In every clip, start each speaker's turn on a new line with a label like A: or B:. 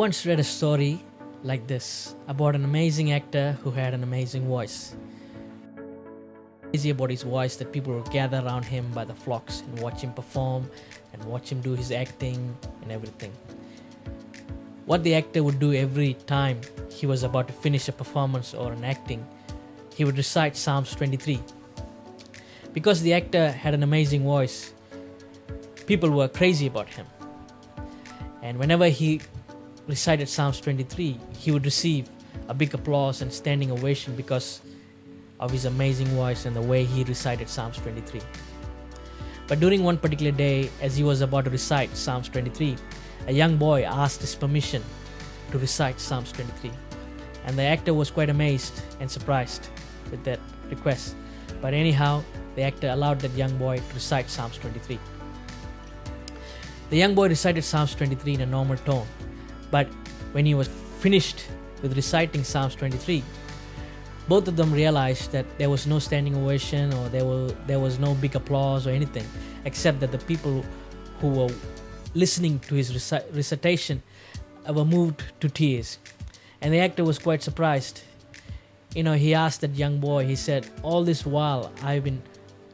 A: once read a story like this about an amazing actor who had an amazing voice. Crazy about his voice that people would gather around him by the flocks and watch him perform and watch him do his acting and everything. What the actor would do every time he was about to finish a performance or an acting, he would recite Psalms 23. Because the actor had an amazing voice, people were crazy about him. And whenever he recited Psalms 23, he would receive a big applause and standing ovation because of his amazing voice and the way he recited Psalms 23. But during one particular day, as he was about to recite Psalms 23, a young boy asked his permission to recite Psalms 23. And the actor was quite amazed and surprised with that request. But anyhow, the actor allowed that young boy to recite Psalms 23. The young boy recited Psalms 23 in a normal tone. But when he was finished with reciting Psalms 23, both of them realized that there was no standing ovation or there was no big applause or anything, except that the people who were listening to his recitation were moved to tears. And the actor was quite surprised. He asked that young boy, he said, all this while I've been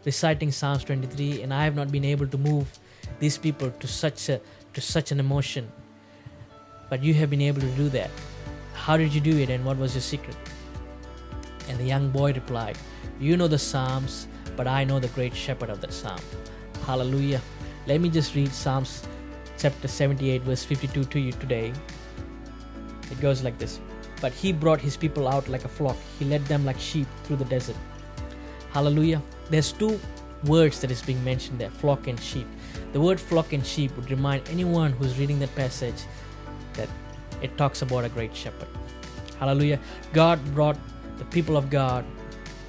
A: reciting Psalms 23 and I have not been able to move these people to such an emotion. But you have been able to do that. How did you do it and what was your secret? And the young boy replied, you know the Psalms, but I know the great shepherd of that Psalm. Hallelujah. Let me just read Psalms chapter 78 verse 52 to you today. It goes like this. But he brought his people out like a flock. He led them like sheep through the desert. Hallelujah. There's two words that is being mentioned there, flock and sheep. The word flock and sheep would remind anyone who's reading that passage that it talks about a great shepherd. Hallelujah. God brought the people of God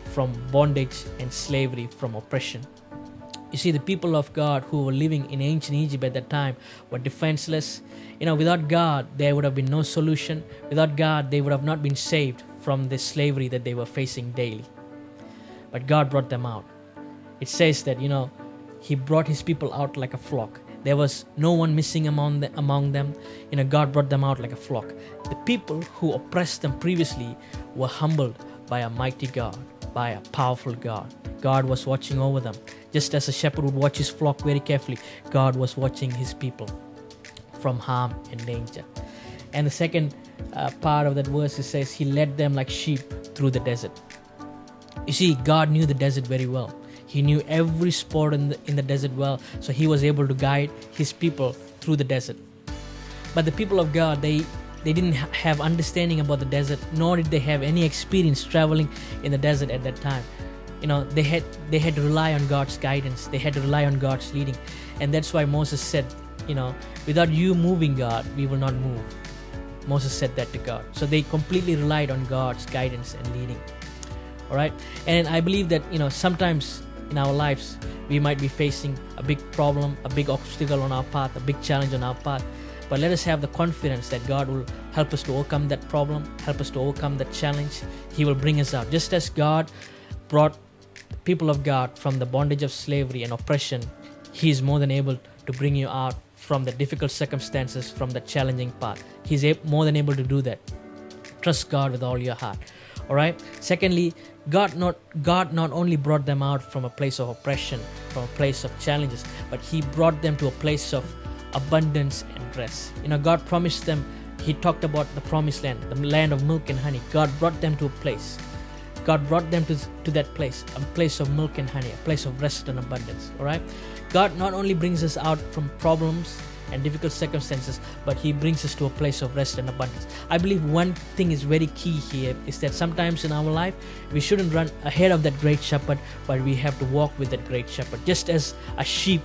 A: from bondage and slavery, from oppression. You see, the people of God who were living in ancient Egypt at that time were defenseless. Without God, there would have been no solution. Without God, they would have not been saved from the slavery that they were facing daily. But God brought them out. It says that, He brought His people out like a flock. There was no one missing among them. God brought them out like a flock. The people who oppressed them previously were humbled by a mighty God, by a powerful God. God was watching over them. Just as a shepherd would watch his flock very carefully, God was watching His people from harm and danger. And the second part of that verse, it says, He led them like sheep through the desert. You see, God knew the desert very well. He knew every spot in the desert well, so He was able to guide His people through the desert. But the people of God, they didn't have understanding about the desert, nor did they have any experience traveling in the desert at that time. They had to rely on God's guidance. They had to rely on God's leading. And that's why Moses said, without you moving, God, we will not move. Moses said that to God. So they completely relied on God's guidance and leading. All right. And I believe that, sometimes in our lives, we might be facing a big problem, a big obstacle on our path, a big challenge on our path. But let us have the confidence that God will help us to overcome that problem, help us to overcome that challenge. He will bring us out. Just as God brought the people of God from the bondage of slavery and oppression, He is more than able to bring you out from the difficult circumstances, from the challenging path. He's more than able to do that. Trust God with all your heart. All right. Secondly, God not only brought them out from a place of oppression, from a place of challenges, but He brought them to a place of abundance and rest. God promised them. He talked about the promised land, the land of milk and honey. God brought them to a place. God brought them to that place, a place of milk and honey, a place of rest and abundance. All right. God not only brings us out from problems and difficult circumstances, but He brings us to a place of rest and abundance. I believe one thing is very key here is that sometimes in our life, we shouldn't run ahead of that great shepherd, but we have to walk with that great shepherd. Just as a sheep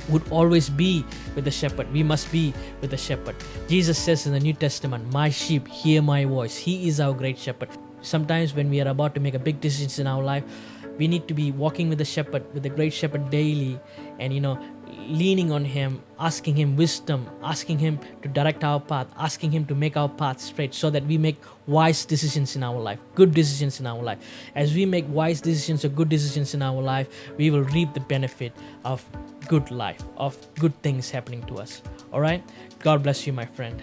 A: would always be with the shepherd, we must be with the shepherd. Jesus says in the New Testament, my sheep hear my voice. He is our great shepherd. Sometimes when we are about to make a big decision in our life, we need to be walking with the shepherd, with the great shepherd daily, and leaning on Him, asking Him wisdom, asking Him to direct our path, asking Him to make our path straight so that we make wise decisions in our life, good decisions in our life. As we make wise decisions or good decisions in our life, we will reap the benefit of good life, of good things happening to us. All right? God bless you, my friend.